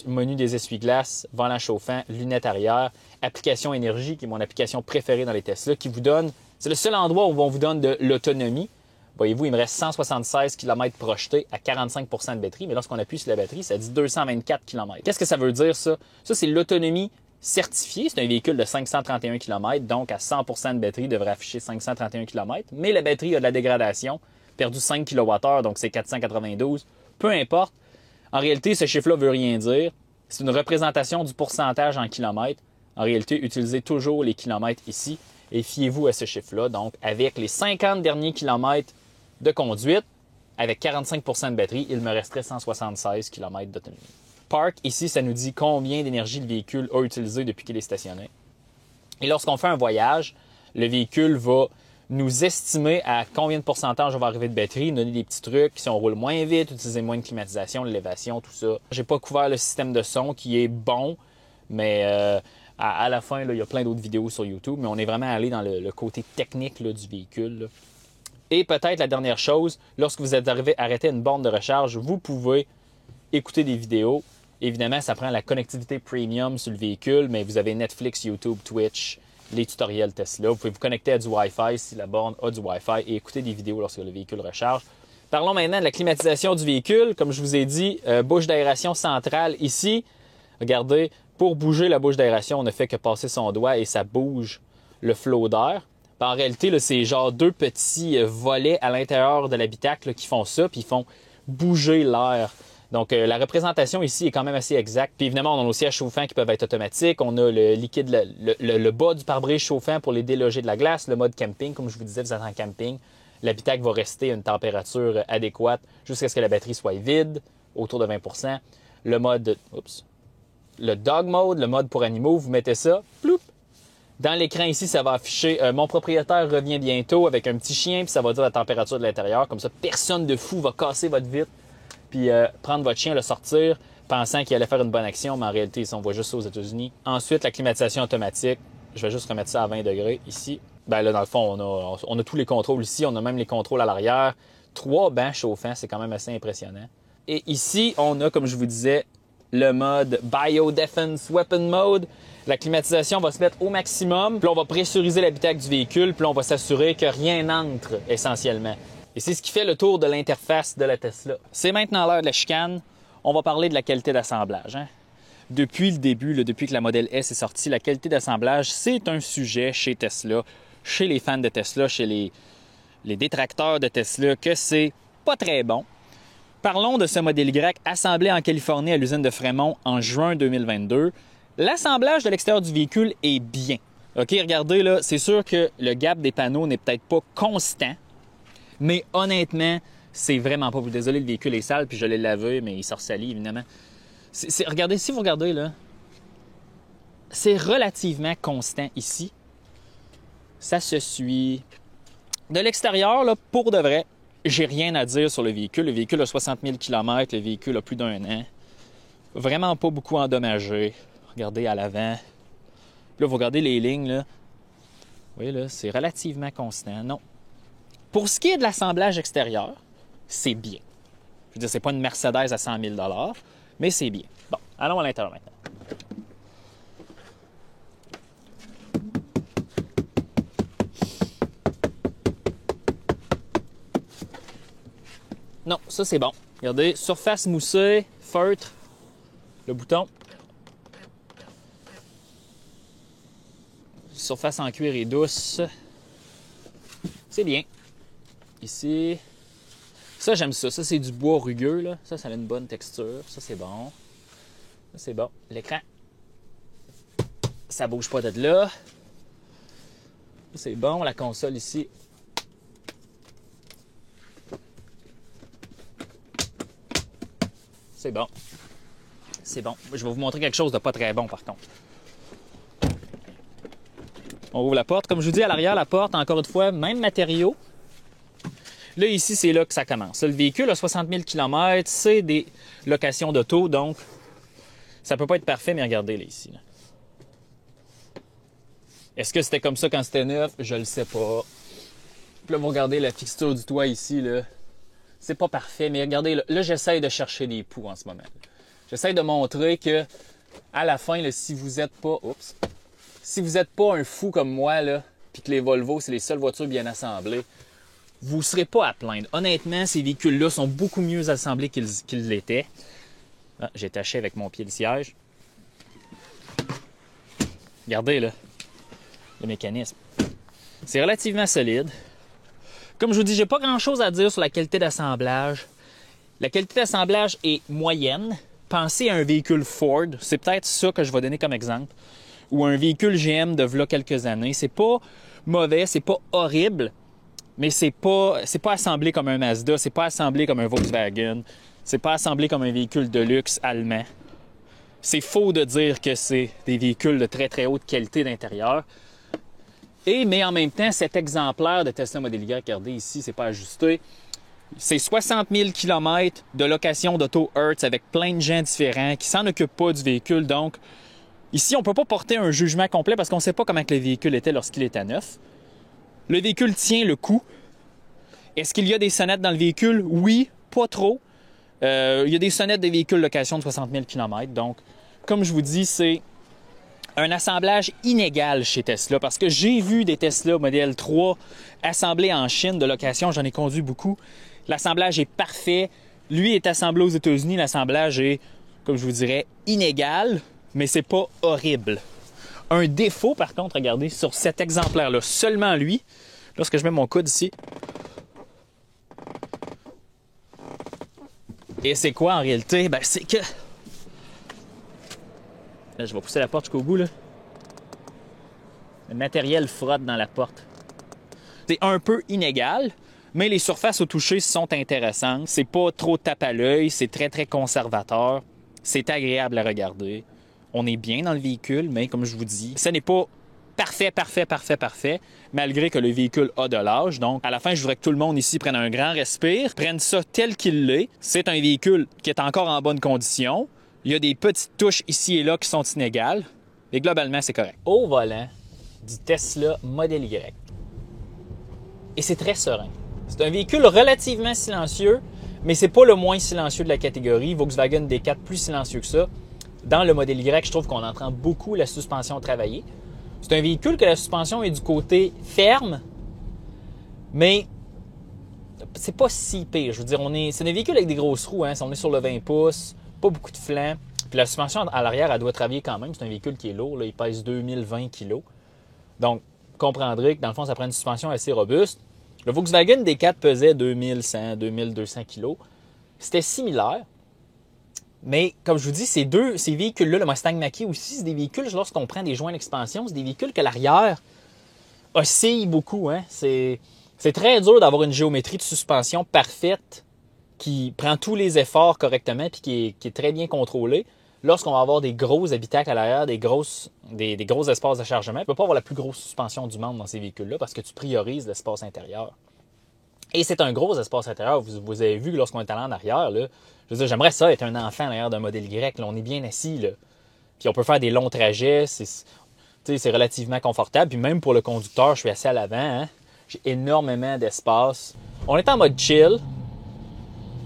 A: menu des essuie-glaces, volant chauffant, lunettes arrière, application énergie, qui est mon application préférée dans les Tesla, qui vous donne... C'est le seul endroit où on vous donne de l'autonomie. Voyez-vous, il me reste 176 km projetés à 45 % de batterie, mais lorsqu'on appuie sur la batterie, ça dit 224 km. Qu'est-ce que ça veut dire, ça? Ça, c'est l'autonomie certifiée. C'est un véhicule de 531 km, donc à 100 % de batterie, devrait afficher 531 km. Mais la batterie a de la dégradation, perdu 5 kWh, donc c'est 492. Peu importe. En réalité, ce chiffre-là ne veut rien dire. C'est une représentation du pourcentage en kilomètres. En réalité, utilisez toujours les kilomètres ici et fiez-vous à ce chiffre-là. Donc, avec les 50 derniers kilomètres de conduite, avec 45 % de batterie, il me resterait 176 km d'autonomie. Park, ici, ça nous dit combien d'énergie le véhicule a utilisé depuis qu'il est stationné. Et lorsqu'on fait un voyage, le véhicule va nous estimer à combien de pourcentage on va arriver de batterie, nous donner des petits trucs, si on roule moins vite, utiliser moins de climatisation, l'élévation, tout ça. J'ai pas couvert le système de son qui est bon, mais à la fin, là, il y a plein d'autres vidéos sur YouTube, mais on est vraiment allé dans le côté technique là, du véhicule. Là. Et peut-être la dernière chose, lorsque vous êtes arrivé à arrêter une borne de recharge, vous pouvez écouter des vidéos. Évidemment, ça prend la connectivité premium sur le véhicule, mais vous avez Netflix, YouTube, Twitch, les tutoriels Tesla. Vous pouvez vous connecter à du Wi-Fi si la borne a du Wi-Fi et écouter des vidéos lorsque le véhicule recharge. Parlons maintenant de la climatisation du véhicule. Comme je vous ai dit, bouche d'aération centrale ici. Regardez, pour bouger la bouche d'aération, on ne fait que passer son doigt et ça bouge le flot d'air. En réalité, là, c'est genre deux petits volets à l'intérieur de l'habitacle qui font ça, puis ils font bouger l'air. Donc, la représentation ici est quand même assez exacte. Puis évidemment, on a nos sièges chauffants qui peuvent être automatiques. On a le liquide, le bas du pare-brise chauffant pour les déloger de la glace. Le mode camping, comme je vous disais, vous êtes en camping. L'habitacle va rester à une température adéquate jusqu'à ce que la batterie soit vide, autour de 20 %. Le mode, le dog mode, le mode pour animaux, vous mettez ça, ploup. Dans l'écran ici, ça va afficher « Mon propriétaire revient bientôt » avec un petit chien, puis ça va dire la température de l'intérieur. Comme ça, personne de fou va casser votre vitre, puis prendre votre chien, le sortir, pensant qu'il allait faire une bonne action, mais en réalité, on voit juste ça aux États-Unis. Ensuite, la climatisation automatique. Je vais juste remettre ça à 20 degrés ici. Ben là, dans le fond, on a tous les contrôles ici. On a même les contrôles à l'arrière. 3 bancs chauffants, c'est quand même assez impressionnant. Et ici, on a, comme je vous disais, le mode Biodefense Weapon Mode. La climatisation va se mettre au maximum. Puis là, on va pressuriser l'habitacle du véhicule. Puis là, on va s'assurer que rien n'entre essentiellement. Et c'est ce qui fait le tour de l'interface de la Tesla. C'est maintenant l'heure de la chicane. On va parler de la qualité d'assemblage. Hein? Depuis le début, depuis que la Model S est sortie, la qualité d'assemblage, c'est un sujet chez Tesla, chez les fans de Tesla, chez les détracteurs de Tesla, que c'est pas très bon. Parlons de ce Model Y assemblé en Californie à l'usine de Fremont en juin 2022. L'assemblage de l'extérieur du véhicule est bien. OK, regardez, là, c'est sûr que le gap des panneaux n'est peut-être pas constant, mais honnêtement, c'est vraiment pas... Désolé, le véhicule est sale, puis je l'ai lavé, mais il sort sali, évidemment. Regardez, si vous regardez, là, c'est relativement constant ici. Ça se suit. De l'extérieur, là, pour de vrai, j'ai rien à dire sur le véhicule. Le véhicule a 60 000 km, le véhicule a plus d'1 an. Vraiment pas beaucoup endommagé. Regardez à l'avant. Là, vous regardez les lignes, là. Oui, là, c'est relativement constant. Non. Pour ce qui est de l'assemblage extérieur, c'est bien. Je veux dire, c'est pas une Mercedes à 100 000 $, mais c'est bien. Bon, allons à l'intérieur maintenant. Non, ça c'est bon. Regardez, surface moussée, feutre, le bouton. Surface en cuir et douce. C'est bien. Ici. Ça, j'aime ça. Ça, c'est du bois rugueux, là. Ça a une bonne texture. Ça, c'est bon. Ça, c'est bon. L'écran, ça bouge pas de là. Ça, c'est bon. La console ici. C'est bon. C'est bon. Je vais vous montrer quelque chose de pas très bon, par contre. On ouvre la porte. Comme je vous dis, à l'arrière, la porte, encore une fois, même matériau. Là, ici, c'est là que ça commence. Le véhicule a 60 000 km, c'est des locations d'auto, donc ça peut pas être parfait, mais regardez là, ici. Là. Est-ce que c'était comme ça quand c'était neuf? Je le sais pas. Puis là, vous regardez la fixture du toit ici, là. C'est pas parfait, mais regardez, là j'essaye de chercher des poux en ce moment. J'essaye de montrer que, à la fin, là, si vous n'êtes pas... Oups! Si vous n'êtes pas un fou comme moi, là, puis que les Volvo, c'est les seules voitures bien assemblées, vous ne serez pas à plaindre. Honnêtement, ces véhicules-là sont beaucoup mieux assemblés qu'ils l'étaient. Ah, j'ai taché avec mon pied le siège. Regardez, là, le mécanisme. C'est relativement solide. Comme je vous dis, j'ai pas grand-chose à dire sur la qualité d'assemblage. La qualité d'assemblage est moyenne. Pensez à un véhicule Ford. C'est peut-être ça que je vais donner comme exemple. Ou un véhicule GM de v'là quelques années. C'est pas mauvais, c'est pas horrible. Mais c'est pas assemblé comme un Mazda, c'est pas assemblé comme un Volkswagen, c'est pas assemblé comme un véhicule de luxe allemand. C'est faux de dire que c'est des véhicules de très très haute qualité d'intérieur. Mais en même temps, cet exemplaire de Tesla Model Y, regardez ici, c'est pas ajusté. C'est 60 000 km de location d'auto Hertz avec plein de gens différents qui s'en occupent pas du véhicule. Donc, ici, on peut pas porter un jugement complet parce qu'on sait pas comment que le véhicule était lorsqu'il était neuf. Le véhicule tient le coup. Est-ce qu'il y a des sonnettes dans le véhicule? Oui, pas trop. Il y a des sonnettes des véhicules location de 60 000 km. Donc, comme je vous dis, c'est un assemblage inégal chez Tesla parce que j'ai vu des Tesla Model 3 assemblés en Chine de location. J'en ai conduit beaucoup. L'assemblage est parfait. Lui est assemblé aux États-Unis. L'assemblage est, comme je vous dirais, inégal, mais c'est pas horrible. Un défaut, par contre, regardez, sur cet exemplaire-là, seulement lui, lorsque je mets mon coude ici. Et c'est quoi en réalité? Ben, c'est que... Là, je vais pousser la porte jusqu'au bout, là. Le matériel frotte dans la porte. C'est un peu inégal, mais les surfaces au toucher sont intéressantes. C'est pas trop tape à l'œil, c'est très, très conservateur. C'est agréable à regarder. On est bien dans le véhicule, mais comme je vous dis, ce n'est pas parfait, malgré que le véhicule a de l'âge. Donc, à la fin, je voudrais que tout le monde ici prenne un grand respire, prenne ça tel qu'il l'est. C'est un véhicule qui est encore en bonne condition. Il y a des petites touches ici et là qui sont inégales, mais globalement, c'est correct. Au volant du Tesla Model Y. Et c'est très serein. C'est un véhicule relativement silencieux, mais c'est pas le moins silencieux de la catégorie. Volkswagen D4 plus silencieux que ça. Dans le Model Y, je trouve qu'on entend beaucoup la suspension travailler. C'est un véhicule que la suspension est du côté ferme, mais c'est pas si pire. Je veux dire, c'est un véhicule avec des grosses roues. Hein. On est sur le 20 pouces, pas beaucoup de flancs. Puis la suspension à l'arrière, elle doit travailler quand même. C'est un véhicule qui est lourd. Là. Il pèse 2020 kg. Donc, vous comprendrez que dans le fond, ça prend une suspension assez robuste. Le Volkswagen D4 pesait 2100, 2200 kg. C'était similaire. Mais comme je vous dis, ces véhicules-là, le Mustang Mach-E aussi, c'est des véhicules, lorsqu'on prend des joints d'expansion, c'est des véhicules que l'arrière oscille beaucoup. Hein? C'est très dur d'avoir une géométrie de suspension parfaite qui prend tous les efforts correctement et qui est très bien contrôlée. lorsqu'on va avoir des gros habitacles à l'arrière, des gros espaces de chargement, tu ne peux pas avoir la plus grosse suspension du monde dans ces véhicules-là parce que tu priorises l'espace intérieur. Et c'est un gros espace intérieur. Vous avez vu que lorsqu'on est allé en arrière, là, je veux dire, j'aimerais ça être un enfant à l'arrière d'un modèle Y. Là, on est bien assis, là. Puis on peut faire des longs trajets. C'est relativement confortable. Puis même pour le conducteur, je suis assis à l'avant. Hein. J'ai énormément d'espace. On est en mode chill,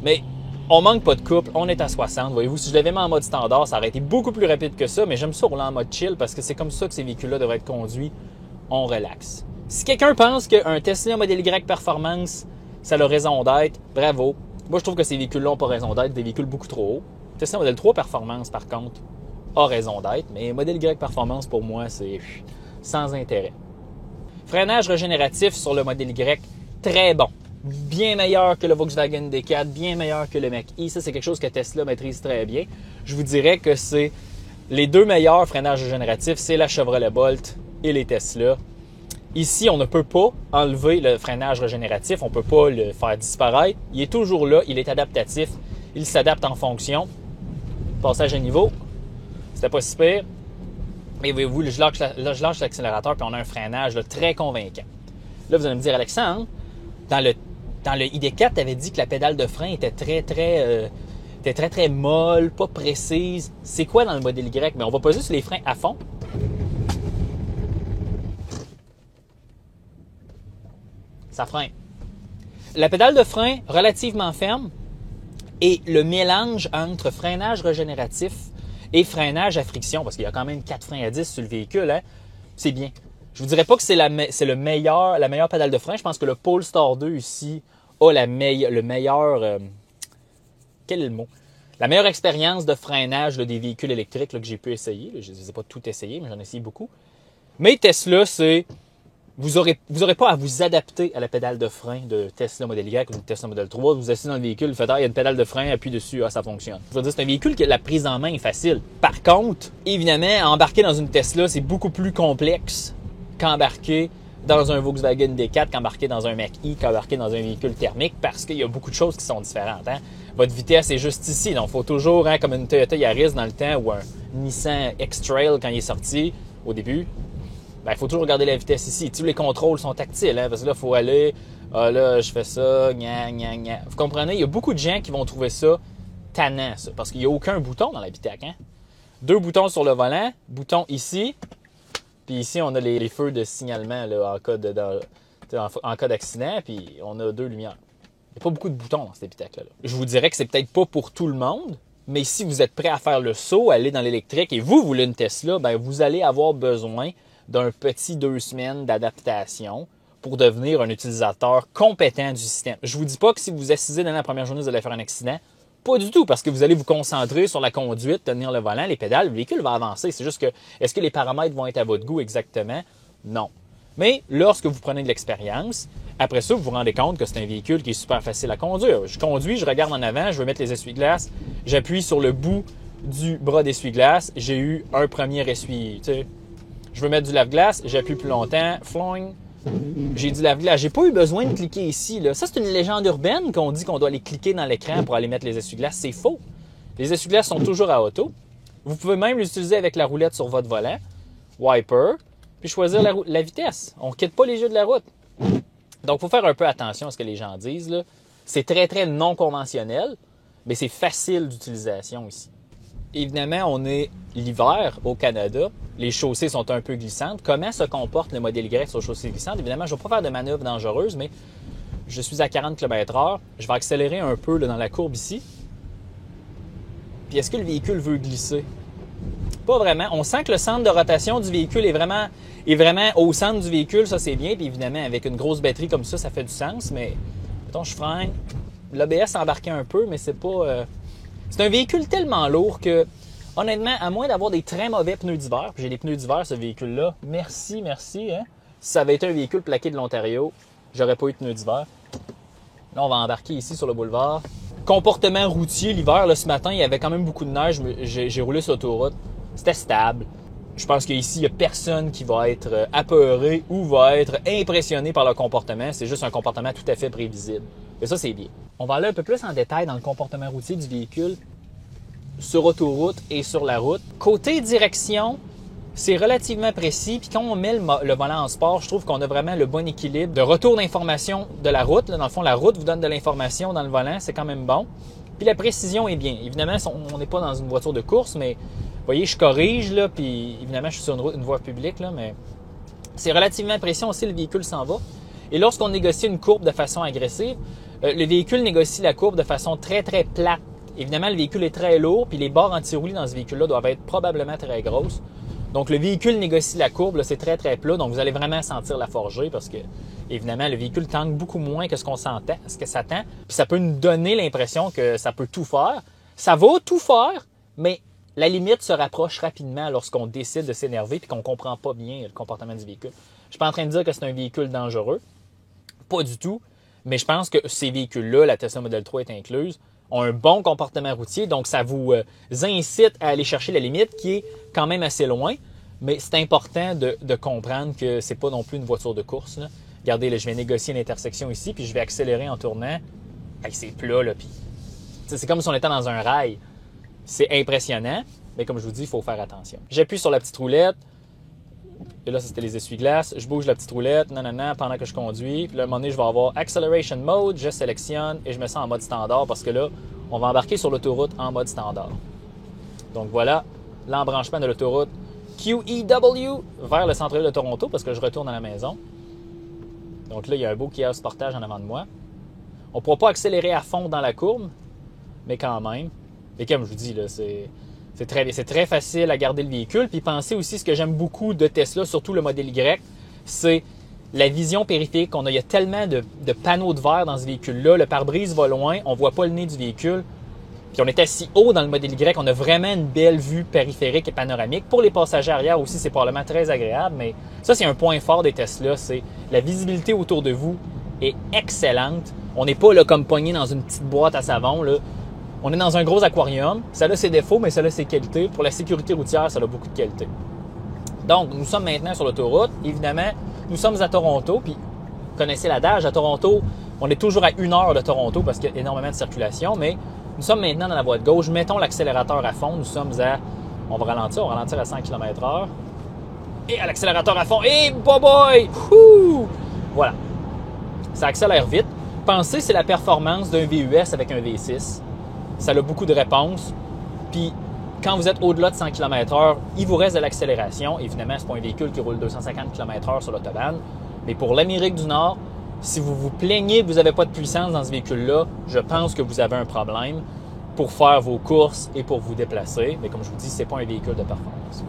A: mais on manque pas de couple. On est à 60. Voyez-vous, si je l'avais mis en mode standard, ça aurait été beaucoup plus rapide que ça. Mais j'aime ça rouler en mode chill parce que c'est comme ça que ces véhicules-là devraient être conduits. On relaxe. Si quelqu'un pense qu'un Tesla modèle Y Performance, ça a raison d'être, bravo. Moi, je trouve que ces véhicules-là n'ont pas raison d'être, des véhicules beaucoup trop hauts. Tesla modèle 3 Performance, par contre, a raison d'être, mais modèle Y Performance, pour moi, c'est sans intérêt. Freinage régénératif sur le modèle Y, très bon. Bien meilleur que le Volkswagen D4, bien meilleur que le Mach-E. Ça, c'est quelque chose que Tesla maîtrise très bien. Je vous dirais que c'est les deux meilleurs freinages régénératifs, c'est la Chevrolet Bolt et les Tesla. Ici, on ne peut pas enlever le freinage régénératif, on ne peut pas le faire disparaître. Il est toujours là, il est adaptatif, il s'adapte en fonction. Passage à niveau, c'était pas si pire. Mais voyez-vous, je lâche l'accélérateur puis on a un freinage là, très convaincant. Là, vous allez me dire, Alexandre, dans le ID4, tu avais dit que la pédale de frein était très molle, pas précise. C'est quoi dans le modèle Y? Mais on va poser sur les freins à fond. Ça freine. La pédale de frein relativement ferme et le mélange entre freinage régénératif et freinage à friction, parce qu'il y a quand même 4 freins à 10 sur le véhicule, hein, c'est bien. Je vous dirais pas que c'est la meilleure pédale de frein. Je pense que le Polestar 2 ici a le meilleur... quel est le mot? La meilleure expérience de freinage là, des véhicules électriques là, que j'ai pu essayer. Là, je ne les ai pas tout essayés, mais j'en ai essayé beaucoup. Mais Tesla, c'est... Vous aurez pas à vous adapter à la pédale de frein de Tesla Model Y ou de Tesla Model 3. Vous asseyez dans le véhicule, vous faites il y a une pédale de frein, appuyez dessus, ça fonctionne. Je veux dire, c'est un véhicule que la prise en main est facile. Par contre, évidemment, embarquer dans une Tesla, c'est beaucoup plus complexe qu'embarquer dans un Volkswagen D4, qu'embarquer dans un Mach-E, qu'embarquer dans un véhicule thermique, parce qu'il y a beaucoup de choses qui sont différentes. Hein? Votre vitesse est juste ici, donc il faut toujours, hein, comme une Toyota Yaris dans le temps ou un Nissan X-Trail quand il est sorti au début, il faut toujours regarder la vitesse ici. Tous les contrôles sont tactiles, hein, parce que là, il faut aller, là, je fais ça, gna, gna, gna. Vous comprenez? Il y a beaucoup de gens qui vont trouver ça tannant, ça, parce qu'il n'y a aucun bouton dans l'habitacle. Hein? 2 boutons sur le volant, bouton ici, puis ici, on a les feux de signalement là, en cas d'accident, puis on a 2 lumières. Il n'y a pas beaucoup de boutons dans cet habitacle-là. Je vous dirais que c'est peut-être pas pour tout le monde, mais si vous êtes prêt à faire le saut, aller dans l'électrique, et vous voulez une Tesla, vous allez avoir besoin d'un petit 2 semaines d'adaptation pour devenir un utilisateur compétent du système. Je vous dis pas que si vous assisez dans la première journée, vous allez faire un accident. Pas du tout, parce que vous allez vous concentrer sur la conduite, tenir le volant, les pédales, le véhicule va avancer. C'est juste que, est-ce que les paramètres vont être à votre goût exactement? Non. Mais lorsque vous prenez de l'expérience, après ça, vous vous rendez compte que c'est un véhicule qui est super facile à conduire. Je conduis, je regarde en avant, je veux mettre les essuie-glaces, j'appuie sur le bout du bras d'essuie-glace, j'ai eu un premier essuie, tu sais. Je veux mettre du lave-glace, j'appuie plus longtemps, floing, j'ai du lave-glace. J'ai pas eu besoin de cliquer ici. Là. Ça, c'est une légende urbaine qu'on dit qu'on doit aller cliquer dans l'écran pour aller mettre les essuie-glaces. C'est faux. Les essuie-glaces sont toujours à auto. Vous pouvez même l'utiliser avec la roulette sur votre volant, wiper, puis choisir la vitesse. On ne quitte pas les jeux de la route. Donc, il faut faire un peu attention à ce que les gens disent. Là. C'est très, très non conventionnel, mais c'est facile d'utilisation ici. Évidemment, on est l'hiver au Canada. Les chaussées sont un peu glissantes. Comment se comporte le modèle Y sur chaussée glissante? Évidemment, je ne vais pas faire de manœuvre dangereuse, mais je suis à 40 km/h. Je vais accélérer un peu là, dans la courbe ici. Puis est-ce que le véhicule veut glisser? Pas vraiment. On sent que le centre de rotation du véhicule est vraiment au centre du véhicule. Ça, c'est bien. Puis évidemment, avec une grosse batterie comme ça fait du sens. Mais, mettons, je freine. L'ABS a embarqué un peu, mais c'est pas... C'est un véhicule tellement lourd que, honnêtement, à moins d'avoir des très mauvais pneus d'hiver, puis j'ai des pneus d'hiver, ce véhicule-là, merci, hein. Si ça avait été un véhicule plaqué de l'Ontario, j'aurais pas eu de pneus d'hiver. Là, on va embarquer ici sur le boulevard. Comportement routier, l'hiver, là, ce matin, il y avait quand même beaucoup de neige. J'ai roulé sur l'autoroute. C'était stable. Je pense qu'ici, il n'y a personne qui va être apeuré ou va être impressionné par le comportement. C'est juste un comportement tout à fait prévisible. Et ça, c'est bien. On va aller un peu plus en détail dans le comportement routier du véhicule. sur autoroute et sur la route. Côté direction, c'est relativement précis. Puis quand on met le volant en sport, je trouve qu'on a vraiment le bon équilibre de retour d'information de la route. Là, dans le fond, la route vous donne de l'information dans le volant, c'est quand même bon. Puis la précision est bien. Évidemment, on n'est pas dans une voiture de course, mais vous voyez, je corrige, là, puis évidemment, je suis sur une voie publique, là, mais c'est relativement précis, on sait le véhicule s'en va. Et lorsqu'on négocie une courbe de façon agressive, le véhicule négocie la courbe de façon très, très plate. Évidemment, le véhicule est très lourd, puis les barres anti-roulis dans ce véhicule-là doivent être probablement très grosses. Donc, le véhicule négocie la courbe, c'est très, très plat, donc vous allez vraiment sentir la forgée parce que, évidemment, le véhicule tangue beaucoup moins que ce qu'on s'entend, ce que ça tend. Puis ça peut nous donner l'impression que ça peut tout faire. Ça va tout faire, mais la limite se rapproche rapidement lorsqu'on décide de s'énerver et qu'on ne comprend pas bien le comportement du véhicule. Je ne suis pas en train de dire que c'est un véhicule dangereux. Pas du tout. Mais je pense que ces véhicules-là, la Tesla Model 3 est incluse, ont un bon comportement routier. Donc, ça vous incite à aller chercher la limite qui est quand même assez loin. Mais c'est important de comprendre que c'est pas non plus une voiture de course, là. Regardez, là, je vais négocier une intersection ici, puis je vais accélérer en tournant. Hey, c'est plat, là. Puis, c'est comme si on était dans un rail. C'est impressionnant, mais comme je vous dis, il faut faire attention. J'appuie sur la petite roulette. Et là, ça, c'était les essuie-glaces. Je bouge la petite roulette, pendant que je conduis. Puis là, à un moment donné, je vais avoir Acceleration Mode. Je sélectionne et je me sens en mode standard parce que là, on va embarquer sur l'autoroute en mode standard. Donc voilà, l'embranchement de l'autoroute QEW vers le centre-ville de Toronto parce que je retourne à la maison. Donc là, il y a un beau kiosque portage en avant de moi. On ne pourra pas accélérer à fond dans la courbe, mais quand même. Et comme je vous dis, là, c'est très facile à garder le véhicule. Puis pensez aussi, ce que j'aime beaucoup de Tesla, surtout le modèle Y, c'est la vision périphérique. Il y a tellement de panneaux de verre dans ce véhicule-là. Le pare-brise va loin, on ne voit pas le nez du véhicule. Puis on est assis haut dans le modèle Y, on a vraiment une belle vue périphérique et panoramique. Pour les passagers arrière aussi, c'est probablement très agréable, mais ça, c'est un point fort des Tesla, c'est la visibilité autour de vous est excellente. On n'est pas là comme pogné dans une petite boîte à savon, là. On est dans un gros aquarium. Ça a ses défauts, mais ça a ses qualités. Pour la sécurité routière, ça a beaucoup de qualités. Donc, nous sommes maintenant sur l'autoroute. Évidemment, nous sommes à Toronto. Puis, vous connaissez l'adage, à Toronto, on est toujours à 1 heure de Toronto parce qu'il y a énormément de circulation. Mais nous sommes maintenant dans la voie de gauche. Mettons l'accélérateur à fond. Nous sommes à... on va ralentir à 100 km/h. Et à l'accélérateur à fond. Et boy! Voilà. Ça accélère vite. Pensez, c'est la performance d'un VUS avec un V6. Ça a beaucoup de réponses. Puis, quand vous êtes au-delà de 100 km/h, il vous reste de l'accélération. Évidemment, ce n'est pas un véhicule qui roule 250 km/h sur l'autobahn. Mais pour l'Amérique du Nord, si vous vous plaignez que vous n'avez pas de puissance dans ce véhicule-là, je pense que vous avez un problème pour faire vos courses et pour vous déplacer. Mais comme je vous dis, ce n'est pas un véhicule de performance.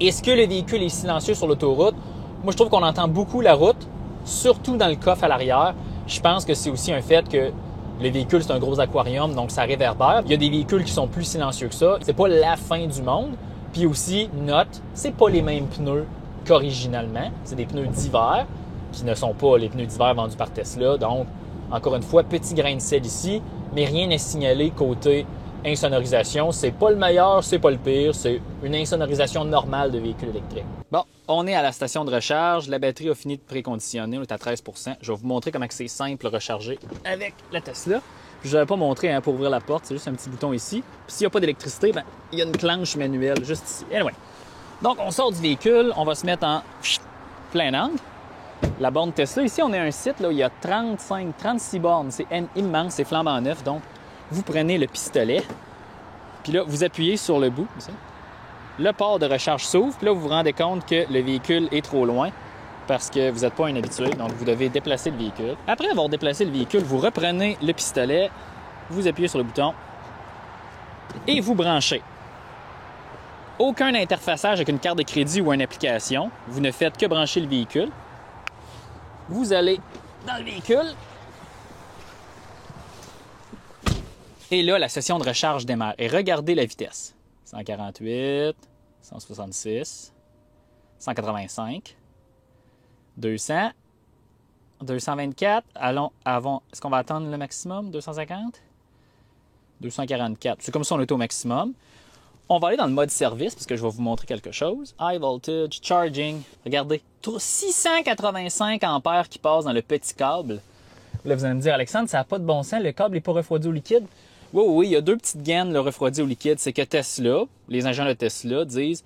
A: Est-ce que le véhicule est silencieux sur l'autoroute? Moi, je trouve qu'on entend beaucoup la route, surtout dans le coffre à l'arrière. Je pense que c'est aussi un fait que le véhicule, c'est un gros aquarium, donc ça réverbère. Il y a des véhicules qui sont plus silencieux que ça. C'est pas la fin du monde. Puis aussi, note, c'est pas les mêmes pneus qu'originalement. C'est des pneus d'hiver qui ne sont pas les pneus d'hiver vendus par Tesla. Donc, encore une fois, petit grain de sel ici, mais rien n'est signalé côté insonorisation. C'est pas le meilleur, c'est pas le pire. C'est une insonorisation normale de véhicule électrique. Bon, on est à la station de recharge. La batterie a fini de préconditionner. On est à 13 %. Je vais vous montrer comment c'est simple de recharger avec la Tesla. Je ne vous avais pas montré pour ouvrir la porte. C'est juste un petit bouton ici. Puis s'il n'y a pas d'électricité, il y a une planche manuelle juste ici. Anyway. Donc, on sort du véhicule. On va se mettre en plein angle. La borne Tesla. Ici, on est à un site là, où il y a 36 bornes. C'est immense. C'est flambant neuf. Donc, vous prenez le pistolet. Puis là, vous appuyez sur le bout. Le port de recharge s'ouvre, puis là, vous vous rendez compte que le véhicule est trop loin parce que vous n'êtes pas un habitué, donc vous devez déplacer le véhicule. Après avoir déplacé le véhicule, vous reprenez le pistolet, vous appuyez sur le bouton et vous branchez. Aucun interfaçage avec une carte de crédit ou une application. Vous ne faites que brancher le véhicule. Vous allez dans le véhicule. Et là, la session de recharge démarre. Et regardez la vitesse. 148, 166, 185, 200, 224. Allons avant. Est-ce qu'on va attendre le maximum? 250? 244. C'est comme ça on est au maximum. On va aller dans le mode service parce que je vais vous montrer quelque chose. High voltage, charging. Regardez, 685 ampères qui passent dans le petit câble. Là, vous allez me dire, Alexandre, ça n'a pas de bon sens. Le câble n'est pas refroidi au liquide. Oui, oui, il y a deux petites gaines, le refroidi au liquide. C'est que Tesla, les ingénieurs de Tesla disent,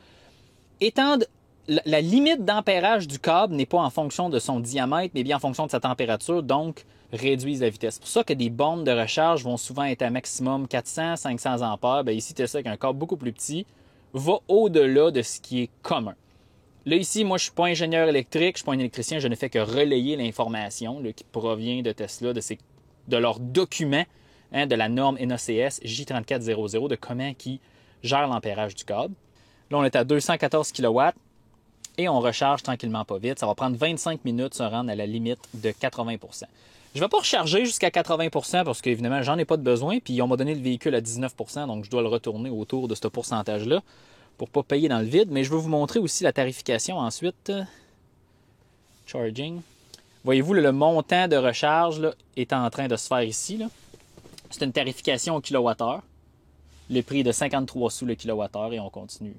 A: étendre la limite d'ampérage du câble n'est pas en fonction de son diamètre, mais bien en fonction de sa température, donc réduisent la vitesse. C'est pour ça que des bornes de recharge vont souvent être à maximum 400, 500 ampères. Bien, ici, Tesla, avec un câble beaucoup plus petit, va au-delà de ce qui est commun. Là, ici, moi, je ne suis pas ingénieur électrique, je ne suis pas un électricien, je ne fais que relayer l'information qui provient de Tesla, de leurs documents, de la norme NACS J3400, de comment ils gèrent l'ampérage du câble. Là, on est à 214 kW et on recharge tranquillement pas vite. Ça va prendre 25 minutes de se rendre à la limite de 80 %. Je ne vais pas recharger jusqu'à 80 % parce qu'évidemment, j'en ai pas de besoin. Puis on m'a donné le véhicule à 19 %, donc je dois le retourner autour de ce pourcentage-là pour ne pas payer dans le vide. Mais je vais vous montrer aussi la tarification ensuite. Charging. Voyez-vous, le montant de recharge là, est en train de se faire ici. C'est une tarification au kilowattheure. Le prix est de 53 sous le kilowattheure et on continue.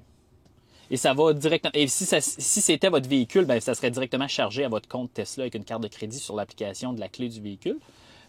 A: Et ça va directement. Et si c'était votre véhicule, bien, ça serait directement chargé à votre compte Tesla avec une carte de crédit sur l'application de la clé du véhicule.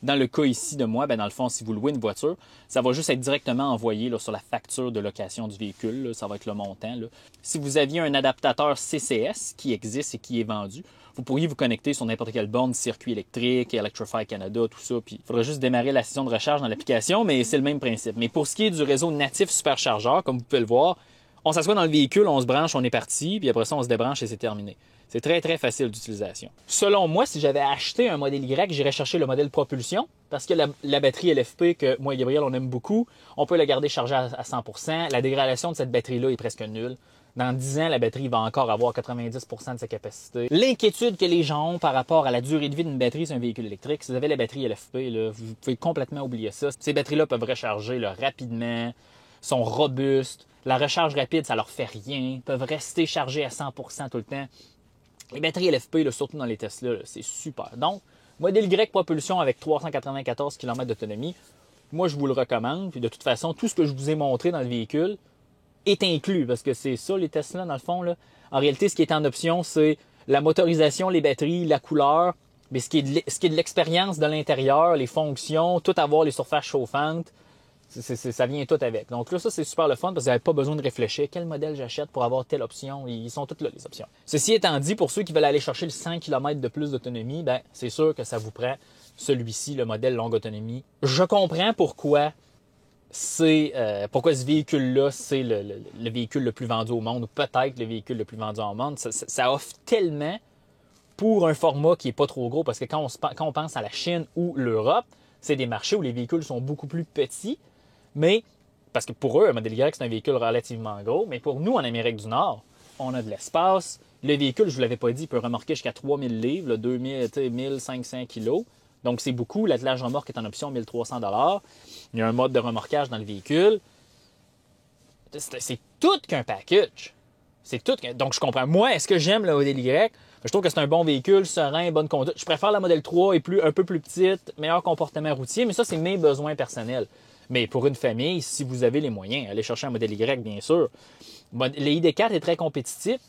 A: Dans le cas ici de moi, bien, dans le fond, si vous louez une voiture, ça va juste être directement envoyé là, sur la facture de location du véhicule. Là, ça va être le montant. Là. Si vous aviez un adaptateur CCS qui existe et qui est vendu, vous pourriez vous connecter sur n'importe quelle borne, circuit électrique, Electrify Canada, tout ça. Puis il faudrait juste démarrer la session de recharge dans l'application, mais c'est le même principe. Mais pour ce qui est du réseau natif superchargeur, comme vous pouvez le voir, on s'assoit dans le véhicule, on se branche, on est parti, puis après ça, on se débranche et c'est terminé. C'est très, très facile d'utilisation. Selon moi, si j'avais acheté un modèle Y, j'irais chercher le modèle propulsion, parce que la batterie LFP, que moi et Gabriel, on aime beaucoup, on peut la garder chargée à 100 %. La dégradation de cette batterie-là est presque nulle. Dans 10 ans, la batterie va encore avoir 90 % de sa capacité. L'inquiétude que les gens ont par rapport à la durée de vie d'une batterie sur un véhicule électrique, si vous avez la batterie LFP, là, vous pouvez complètement oublier ça. Ces batteries-là peuvent recharger là, rapidement, sont robustes. La recharge rapide, ça leur fait rien. Ils peuvent rester chargés à 100 % tout le temps. Les batteries LFP, là, surtout dans les Tesla, là, c'est super. Donc, modèle Y propulsion avec 394 km d'autonomie, moi, je vous le recommande. Puis de toute façon, tout ce que je vous ai montré dans le véhicule est inclus, parce que c'est ça, les Tesla, dans le fond. Là. En réalité, ce qui est en option, c'est la motorisation, les batteries, la couleur, mais ce qui est de l'expérience de l'intérieur, les fonctions, tout avoir les surfaces chauffantes. Ça vient tout avec. Donc là, ça, c'est super le fun parce que vous n'avez pas besoin de réfléchir. Quel modèle j'achète pour avoir telle option? Ils sont toutes là, les options. Ceci étant dit, pour ceux qui veulent aller chercher le 100 km de plus d'autonomie, ben, c'est sûr que ça vous prend celui-ci, le modèle longue autonomie. Je comprends pourquoi ce véhicule-là, c'est le véhicule le plus vendu au monde, ou peut-être le véhicule le plus vendu au monde. Ça offre tellement pour un format qui n'est pas trop gros, parce que quand on pense à la Chine ou l'Europe, c'est des marchés où les véhicules sont beaucoup plus petits. Mais, parce que pour eux, un modèle Y, c'est un véhicule relativement gros, mais pour nous, en Amérique du Nord, on a de l'espace. Le véhicule, je ne vous l'avais pas dit, il peut remorquer jusqu'à 3000 livres, là, 1500 kilos. Donc, c'est beaucoup. L'attelage remorque est en option 1300 $. Il y a un mode de remorquage dans le véhicule. C'est tout qu'un package. C'est tout. Donc, je comprends. Moi, est-ce que j'aime le modèle Y? Je trouve que c'est un bon véhicule, serein, bonne conduite. Je préfère la modèle 3 et un peu plus petite, meilleur comportement routier, mais ça, c'est mes besoins personnels. Mais pour une famille, si vous avez les moyens, allez chercher un modèle Y, bien sûr. Le ID4 est très compétitif.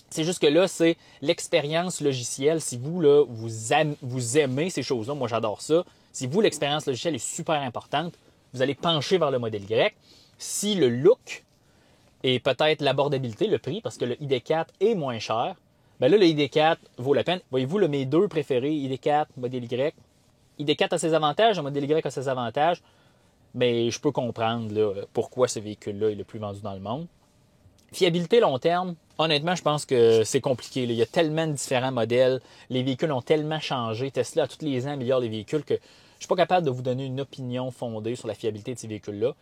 A: C'est juste que là, c'est l'expérience logicielle. Si vous, là, vous aimez ces choses-là, moi j'adore ça. Si vous, l'expérience logicielle est super importante, vous allez pencher vers le modèle Y. Si le look et peut-être l'abordabilité, le prix, parce que le ID4 est moins cher, bien là, le ID4 vaut la peine. Voyez-vous, mes deux préférés, ID4, modèle Y. ID4 a ses avantages, le modèle Y a ses avantages. Mais je peux comprendre là, pourquoi ce véhicule-là est le plus vendu dans le monde. Fiabilité long terme, honnêtement, je pense que c'est compliqué. Là. Il y a tellement de différents modèles. Les véhicules ont tellement changé. Tesla, à tous les ans, améliore les véhicules que je ne suis pas capable de vous donner une opinion fondée sur la fiabilité de ces véhicules-là.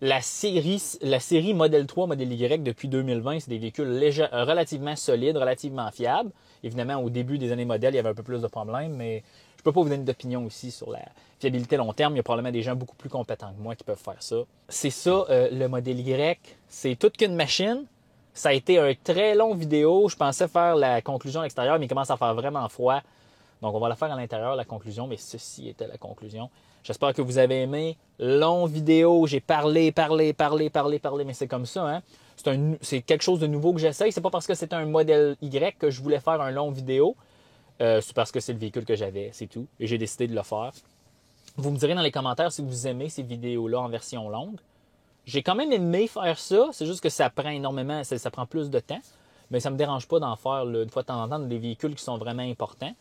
A: La série Model 3, Model Y depuis 2020, c'est des véhicules relativement solides, relativement fiables. Évidemment, au début des années modèles, il y avait un peu plus de problèmes, mais je ne peux pas vous donner d'opinion aussi sur la fiabilité long terme. Il y a probablement des gens beaucoup plus compétents que moi qui peuvent faire ça. C'est ça, le Model Y. C'est toute qu'une machine. Ça a été un très long vidéo. Je pensais faire la conclusion à l'extérieur, mais il commence à faire vraiment froid. Donc, on va la faire à l'intérieur, la conclusion, mais ceci était la conclusion. J'espère que vous avez aimé. Long vidéo, j'ai parlé, mais c'est comme ça. Hein? C'est quelque chose de nouveau que j'essaye. C'est pas parce que c'est un modèle Y que je voulais faire un long vidéo. C'est parce que c'est le véhicule que j'avais, c'est tout. Et j'ai décidé de le faire. Vous me direz dans les commentaires si vous aimez ces vidéos-là en version longue. J'ai quand même aimé faire ça, c'est juste que ça prend énormément, ça prend plus de temps, mais ça ne me dérange pas d'en faire là, une fois de temps en temps des véhicules qui sont vraiment importants.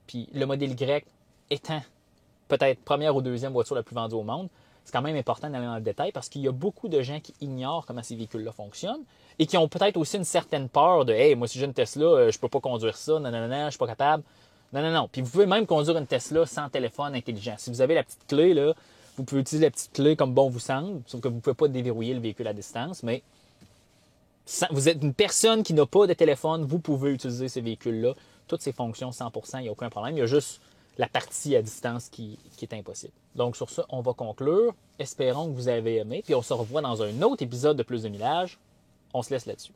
A: Puis le modèle Y étant peut-être première ou deuxième voiture la plus vendue au monde, c'est quand même important d'aller dans le détail parce qu'il y a beaucoup de gens qui ignorent comment ces véhicules-là fonctionnent et qui ont peut-être aussi une certaine peur de Hey, moi si j'ai une Tesla, je peux pas conduire ça, non, non, non, je suis pas capable. Non, non, non. Puis vous pouvez même conduire une Tesla sans téléphone intelligent. Si vous avez la petite clé, là, vous pouvez utiliser la petite clé comme bon vous semble, sauf que vous ne pouvez pas déverrouiller le véhicule à distance, mais vous êtes une personne qui n'a pas de téléphone, vous pouvez utiliser ce véhicule-là. Toutes ces fonctions 100%, il n'y a aucun problème. Il y a juste la partie à distance qui est impossible. Donc sur ça, on va conclure. Espérons que vous avez aimé. Puis on se revoit dans un autre épisode de Plus de Millage. On se laisse là-dessus.